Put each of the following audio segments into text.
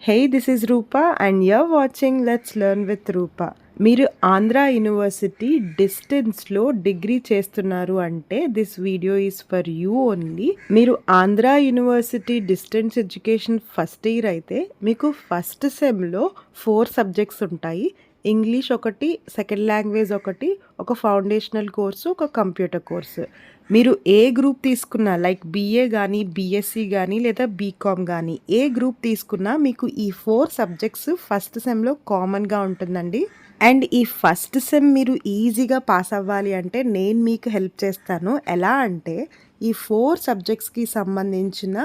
Hey, this is Rupa and you're watching Let's Learn with Rupa. మీరు Andhra university డిస్టెన్స్లో degree చేస్తున్నారు అంటే this video is for you only. మీరు Andhra university distance education first year అయితే మీకు first సెమ్లో 4 subjects ఉంటాయి. ఇంగ్లీష్ ఒకటి, సెకండ్ లాంగ్వేజ్ ఒకటి, ఒక ఫౌండేషనల్ కోర్సు, ఒక కంప్యూటర్ కోర్సు. మీరు ఏ గ్రూప్ తీసుకున్నా లైక్ బీఏ కానీ, బీఎస్సీ కానీ లేదా బీకామ్ కానీ ఏ గ్రూప్ తీసుకున్నా మీకు ఈ 4 సబ్జెక్ట్స్ ఫస్ట్ సెమ్లో కామన్గా ఉంటుందండి. అండ్ ఈ ఫస్ట్ సెమ్ మీరు ఈజీగా పాస్ అవ్వాలి అంటే నేను మీకు హెల్ప్ చేస్తాను. ఎలా అంటే ఈ 4 సబ్జెక్ట్స్కి సంబంధించిన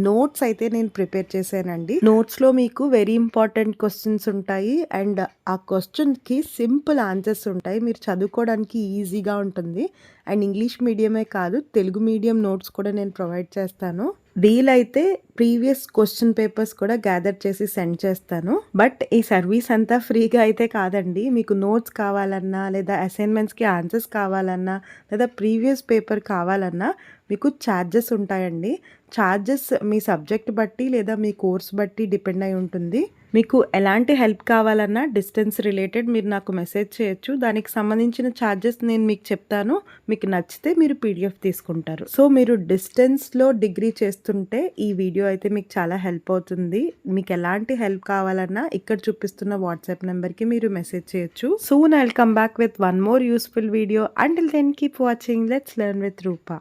నోట్స్ అయితే నేను ప్రిపేర్ చేశానండి. నోట్స్లో మీకు వెరీ ఇంపార్టెంట్ క్వశ్చన్స్ ఉంటాయి అండ్ ఆ క్వశ్చన్కి సింపుల్ ఆన్సర్స్ ఉంటాయి. మీరు చదువుకోవడానికి ఈజీగా ఉంటుంది. అండ్ ఇంగ్లీష్ మీడియమే కాదు, తెలుగు మీడియం నోట్స్ కూడా నేను ప్రొవైడ్ చేస్తాను. వీలైతే ప్రీవియస్ క్వశ్చన్ పేపర్స్ కూడా గ్యాదర్ చేసి సెండ్ చేస్తాను. బట్ ఈ సర్వీస్ అంతా ఫ్రీగా అయితే కాదండి. మీకు నోట్స్ కావాలన్నా లేదా అసైన్మెంట్స్కి ఆన్సర్స్ కావాలన్నా లేదా ప్రీవియస్ పేపర్ కావాలన్నా మీకు ఛార్జెస్ ఉంటాయండి. ఛార్జెస్ మీ సబ్జెక్ట్ బట్టి లేదా మీ కోర్స్ బట్టి డిపెండ్ అయి ఉంటుంది. మీకు ఎలాంటి హెల్ప్ కావాలన్నా డిస్టెన్స్ రిలేటెడ్ మీరు నాకు మెసేజ్ చేయొచ్చు. దానికి సంబంధించిన ఛార్జెస్ నేను మీకు చెప్తాను. మీకు నచ్చితే మీరు పీడిఎఫ్ తీసుకుంటారు. సో మీరు డిస్టెన్స్లో డిగ్రీ చేస్తుంటే ఈ వీడియో అయితే మీకు చాలా హెల్ప్ అవుతుంది. మీకు ఎలాంటి హెల్ప్ కావాలన్నా ఇక్కడ చూపిస్తున్న వాట్సాప్ నెంబర్కి మీరు మెసేజ్ చేయొచ్చు. Soon I will come back with one more useful video. Until then keep watching let's learn with Roopa.